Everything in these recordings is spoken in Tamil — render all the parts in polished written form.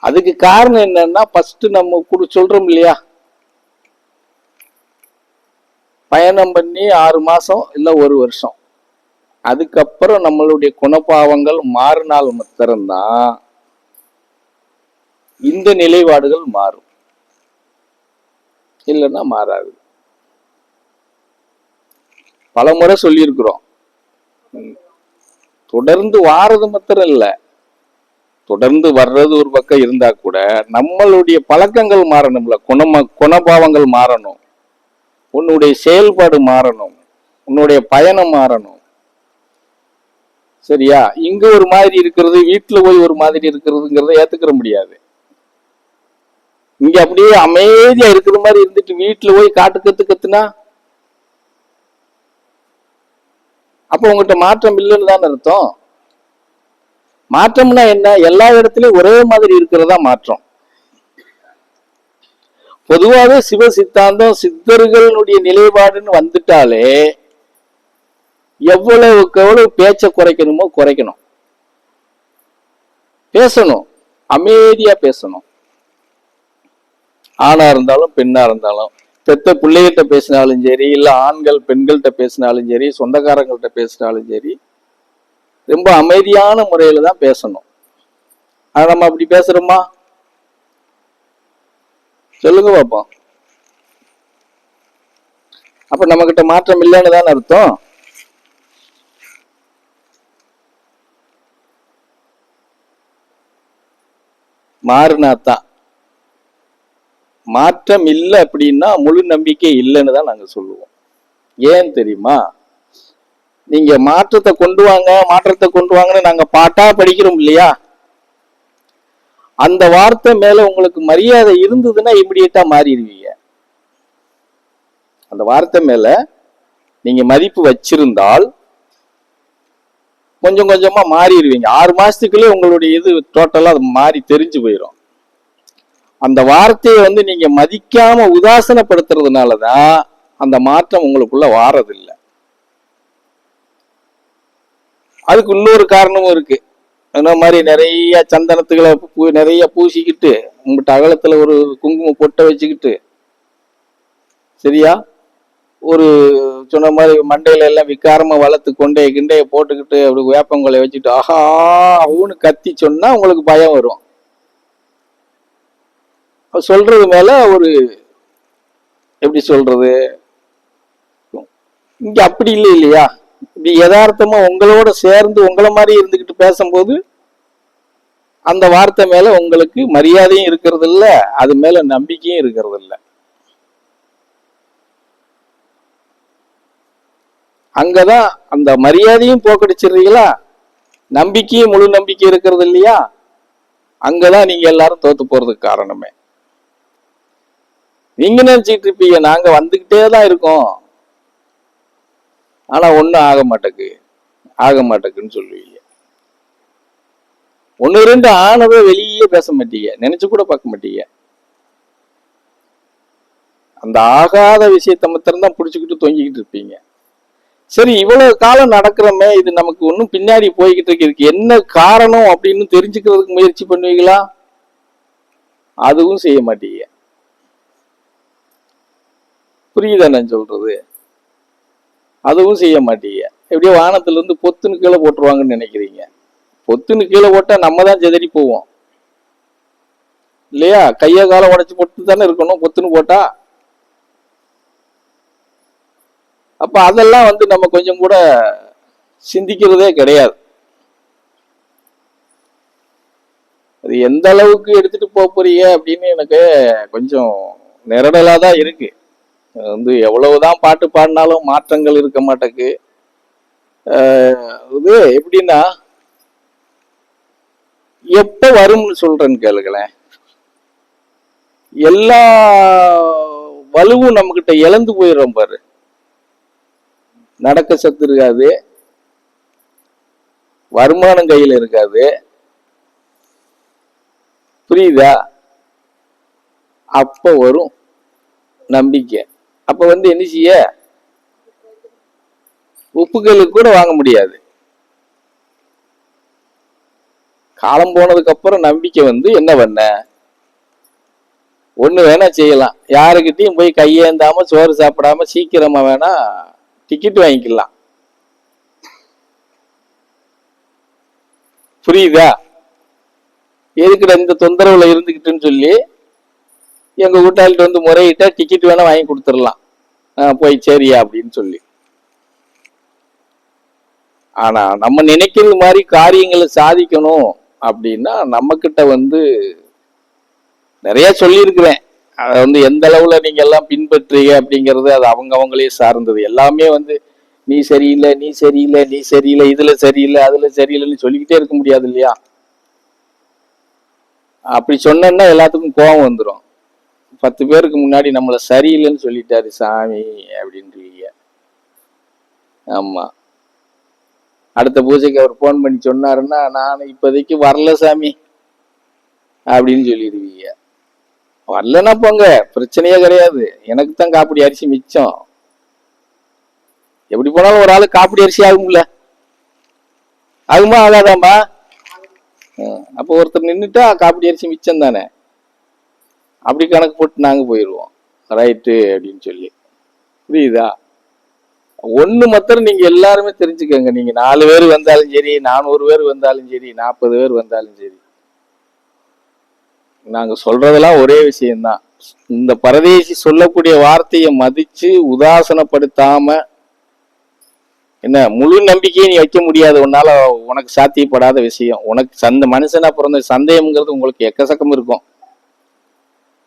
அதுக்கு காரணம் என்னன்னா, ஃபர்ஸ்ட் நம்ம கூட சொல்றோம் இல்லையா, பயணம் பண்ணி 6 மாசம் இல்ல 1 வருஷம், அதுக்கப்புறம் நம்மளுடைய குணபாவங்கள் மாறினால் மாத்திரம்தான் இந்த நிலைப்பாடுகள் மாறும், இல்லைன்னா மாறாது. பல முறை சொல்லியிருக்கிறோம். தொடர்ந்து வாரது மாத்திரம் இல்ல, தொடர்ந்து வர்றது ஒரு பக்கம் இருந்தா கூட நம்மளுடைய பழக்கங்கள் மாறணும்ல, குணபாவங்கள் மாறணும், உன்னுடைய செயல்பாடு மாறணும், உன்னுடைய பயணம் மாறணும். சரியா? இங்க ஒரு மாதிரி இருக்கிறது, வீட்டுல போய் ஒரு மாதிரி இருக்கிறதுங்கிறத ஏத்துக்கிற முடியாது. இங்க அப்படியே அமைதியா இருக்கிற மாதிரி இருந்துட்டு வீட்டுல போய் காட்டு கத்துனா அப்ப உங்ககிட்ட மாற்றம் இல்லைன்னு தானே அர்த்தம். மாற்றம்னா என்ன? எல்லா இடத்துலயும் ஒரே மாதிரி இருக்கிறதா மாற்றம். பொதுவாக சிவ சித்தாந்தம் சித்தர்களுடைய நிலைப்பாடுன்னு வந்துட்டாலே எவ்வளவுக்கு எவ்வளவு பேச்ச குறைக்கணுமோ குறைக்கணும், பேசணும், அமைதியா பேசணும். ஆணா இருந்தாலும் பெண்ணா இருந்தாலும், பெத்த பிள்ளைகிட்ட பேசினாலும் சரி, இல்ல ஆண்கள் பெண்கள்கிட்ட பேசினாலும் சரி, சொந்தக்காரங்கள்ட்ட பேசினாலும் சரி, ரொம்ப அமைதியான முறையில தான் பேசணும். ஆனா நம்ம அப்படி பேசுறோமா? சொல்லுங்க பாப்போம். அப்ப நம்ம கிட்ட மாற்றம் இல்லைன்னு தானே அர்த்தம். மாறினாத்தான். மாற்றம் இல்லை அப்படின்னா முழு நம்பிக்கை இல்லைன்னு தான் நாங்க சொல்லுவோம். ஏன் தெரியுமா? நீங்க மாற்றத்தை கொண்டு வாங்க, மாற்றத்தை கொண்டு வாங்கன்னு நாங்க பாட்டா படிக்கிறோம் இல்லையா, அந்த வார்த்தை மேல உங்களுக்கு மரியாதை இருந்ததுன்னா இமிடியேட்டா மாறிடுவீங்க. அந்த வார்த்தை மேல நீங்க மதிப்பு வச்சிருந்தால் கொஞ்சம் கொஞ்சமா மாறிடுவீங்க. 6 மாசத்துக்குள்ளே உங்களுடைய இது டோட்டலா அது மாறி தெரிஞ்சு போயிடும். அந்த வார்த்தையை நீங்க மதிக்காம உதாசனப்படுத்துறதுனாலதான் அந்த மாற்றம் உங்களுக்குள்ள வாரதில்லை. அதுக்கு இன்னொரு காரணமும் இருக்கு. அந்த மாதிரி நிறைய சந்தனத்துகளை நிறைய பூசிக்கிட்டு உங்கள்கிட்ட அகலத்துல ஒரு குங்குமம் பொட்டை வச்சுக்கிட்டு, சரியா, ஒரு சொன்ன மாதிரி மண்டையில எல்லாம் விக்காரமா வளர்த்து கிண்டைய போட்டுக்கிட்டு அப்படி வேப்பங்கொலை வச்சுட்டு ஆஹா அவனு கத்தி சொன்னா உங்களுக்கு பயம் வரும். சொல்றது மேல ஒரு எப்படி சொல்றது, இங்க அப்படி இல்லை இல்லையா, இப்படி யதார்த்தமா உங்களோட சேர்ந்து உங்களை மாதிரி இருந்துகிட்டு பேசும்போது அந்த வார்த்தை மேல உங்களுக்கு மரியாதையும் இருக்கிறது இல்ல, அது மேல நம்பிக்கையும் இருக்கிறது இல்ல. அங்கதான் அந்த மரியாதையும் போக்கடிச்சிடுறீங்களா, நம்பிக்கையும் முழு நம்பிக்கை இருக்கிறது இல்லையா, அங்கதான் நீங்க எல்லாரும் தோத்து போறதுக்கு காரணமே. நீங்க நினைச்சிட்டு இருப்பீங்க நாங்க வந்துகிட்டே தான் இருக்கோம், ஆனா ஒண்ணும் ஆக மாட்டேங்குன்னு சொல்லுவீங்க. 1 2 ஆனதை வெளியே பேச மாட்டீங்க, நினைச்சு கூட பார்க்க மாட்டீங்க. அந்த ஆகாத விஷயத்த மாத்திரம்தான் பிடிச்சுக்கிட்டு தொங்கிக்கிட்டு இருப்பீங்க. சரி, இவ்வளவு காலம் நடக்கிறோமே, இது நமக்கு ஒன்னும் பின்னாடி போய்கிட்டு இருக்கு, என்ன காரணம் அப்படின்னு தெரிஞ்சுக்கிறதுக்கு முயற்சி பண்ணுவீங்களா? அதுவும் செய்ய மாட்டீங்க. புரியுதா நான் சொல்றது? அதுவும் செய்ய மாட்டீங்க. எப்படியோ வானத்துல இருந்து பொத்துன்னு கீழே போட்டுருவாங்கன்னு நினைக்கிறீங்க. பொத்துன்னு கீழே போட்டா நம்ம தான் செதறி போவோம் இல்லையா? கைய காலம் உடைச்சு போட்டு தானே இருக்கணும் பொத்துன்னு போட்டா. அப்ப அதெல்லாம் நம்ம கொஞ்சம் கூட சிந்திக்கிறதே கிடையாது. அது எந்த அளவுக்கு எடுத்துட்டு போறீங்க அப்படின்னு எனக்கு கொஞ்சம் நிரடலா தான் இருக்கு. எவ்வளவுதான் பாட்டு பாடினாலும் மாற்றங்கள் இருக்க மாட்டேக்கு. இது எப்படின்னா, எப்ப வரும்னு சொல்றேன்னு கேளுங்களேன். எல்லா வலுவும் நம்ம கிட்ட இழந்து போயிடும் பாரு. நடக்க சத்து இருக்காது, வருமானம் கையில இருக்காது, புரியுதா? அப்ப வரும் நம்பிக்கை. அப்ப என்ன செய்ய, உப்புகளுக்கு கூட வாங்க முடியாது. காலம் போனதுக்கு அப்புறம் நம்பிக்கை வந்து என்ன பண்ண, ஒண்ணு வேணா செய்யலாம், யாருக்கிட்டையும் போய் கையேந்தாம சோறு சாப்பிடாம சீக்கிரமா வேணா டிக்கெட் வாங்கிக்கலாம். புரியுதா? எதுக்குடா இந்த தொந்தரவுல இருந்துகிட்டுன்னு சொல்லி எங்க கூட்டாளிட்டு வந்து முறையிட்டா டிக்கெட் வேணா வாங்கி கொடுத்துடலாம், போய் சரியா அப்படின்னு சொல்லி. ஆனா நம்ம நினைக்கிறது மாதிரி காரியங்களை சாதிக்கணும் அப்படின்னா நம்ம கிட்ட வந்து நிறைய சொல்லியிருக்கிறேன். அதை வந்து எந்த அளவுல நீங்க எல்லாம் பின்பற்றுறீங்க அப்படிங்கறது அது அவங்களே சார்ந்தது. எல்லாமே வந்து நீ சரியில்லை, நீ சரியில்லை, நீ சரியில்லை, இதுல சரியில்லை, அதுல சரியில்லைன்னு சொல்லிக்கிட்டே இருக்க முடியாது இல்லையா? அப்படி சொன்னா எல்லாத்துக்கும் கோபம் வந்துடும். 10 பேருக்கு முன்னாடி நம்மள சரியில்லைன்னு சொல்லிட்டாரு சாமி அப்படின்றீங்க. ஆமா, அடுத்த பூஜைக்கு அவர் போன் பண்ணி சொன்னாருன்னா நான் இப்போதைக்கு வரல சாமி அப்படின்னு சொல்லிடுவீங்க. வரலன்னா போங்க, பிரச்சனையே கிடையாது, எனக்கு தான் காப்பிடி அரிசி மிச்சம். எப்படி போனாலும் ஒரு ஆளு காப்பிடி அரிசி ஆகும்ல, ஆகுமா ஆகாதாம்பா? அப்போ ஒருத்தர் நின்றுட்டா காப்பிடி அரிசி மிச்சம் தானே, அப்படி கணக்கு போட்டு நாங்க போயிடுவோம் ரைட்டு அப்படின்னு சொல்லி. புரியுதா? ஒண்ணு மாத்திரம் நீங்க எல்லாருமே தெரிஞ்சுக்கங்க, நீங்க 4 பேர் வந்தாலும் சரி, 400 பேர் வந்தாலும் சரி, 40 பேர் வந்தாலும் சரி, நாங்க சொல்றதெல்லாம் ஒரே விஷயம்தான். இந்த பரதேசி சொல்லக்கூடிய வார்த்தையை மதிச்சு உதாசனப்படுத்தாம, என்ன முழு நம்பிக்கையை நீ வைக்க முடியாது, உன்னால உனக்கு சாத்தியப்படாத விஷயம். உனக்கு மனுஷனா பிறந்த சந்தேகம்ங்கிறது உங்களுக்கு எக்கச்சக்கம் இருக்கும்.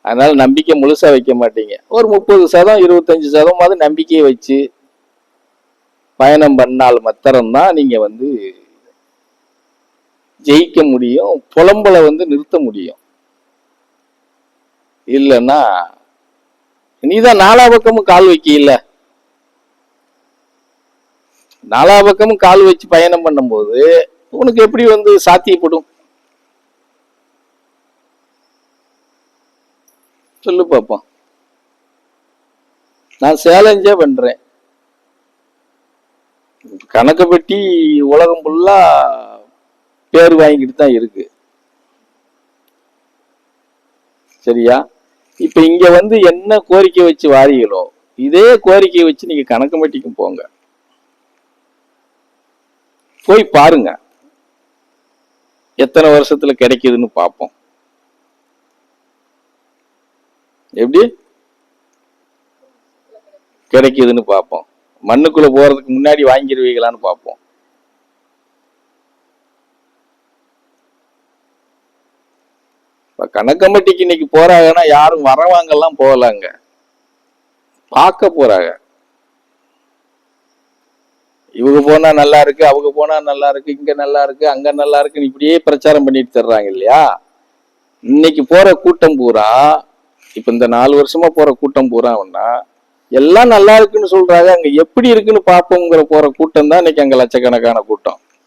அதனால நம்பிக்கை முழுசா வைக்க மாட்டீங்க. ஒரு 30% 25% நம்பிக்கையை வச்சு பயணம் பண்ணால் மாத்திரம்தான் நீங்க வந்து ஜெயிக்க முடியும், புலம்பலை வந்து நிறுத்த முடியும். இல்லைன்னா நீதான் 4 பக்கமும் கால் வைக்கல. 4 பக்கமும் கால் வச்சு பயணம் பண்ணும்போது உனக்கு எப்படி வந்து சாத்தியப்படும்? சொல்லு பாப்போம். நான் சேலஞ்சே பண்றேன். கணக்கு பெட்டி உலகம் ஃபுல்லா பேர் வாங்கிட்டு தான் இருக்கு, சரியா? இப்ப இங்க வந்து என்ன கோரிக்கை வச்சு வாரீங்களோ இதே கோரிக்கையை வச்சு நீங்க கணக்கு பெட்டிக்கும் போங்க, போய் பாருங்க எத்தனை வருஷத்துல கிடைக்குதுன்னு பார்ப்போம். எப்படி கிடைக்குதுன்னு பார்ப்போம். மண்ணுக்குள்ள போறதுக்கு முன்னாடி வாங்கிடுவீங்களான்னு பார்ப்போம். கணக்கம்பட்டிக்கு இன்னைக்கு போறாங்கன்னா யாரும் வரவாங்கெல்லாம் போகலாங்க, பார்க்க போறாங்க. இவங்க போனா நல்லா இருக்கு, அவங்க போனா நல்லா இருக்கு, இங்க நல்லா இருக்கு, அங்க நல்லா இருக்குன்னு இப்படியே பிரச்சாரம் பண்ணிட்டு தர்றாங்க இல்லையா? இன்னைக்கு போற கூட்டம் பூரா, இப்ப இந்த 4 வருஷமா போற கூட்டம் பூரான்னா எல்லாம் நல்லா இருக்குன்னு சொல்றாங்க, அங்க எப்படி இருக்குன்னு பாப்போங்கிற போற கூட்டம் தான் இன்னைக்கு அங்க லட்சக்கணக்கான கூட்டம்.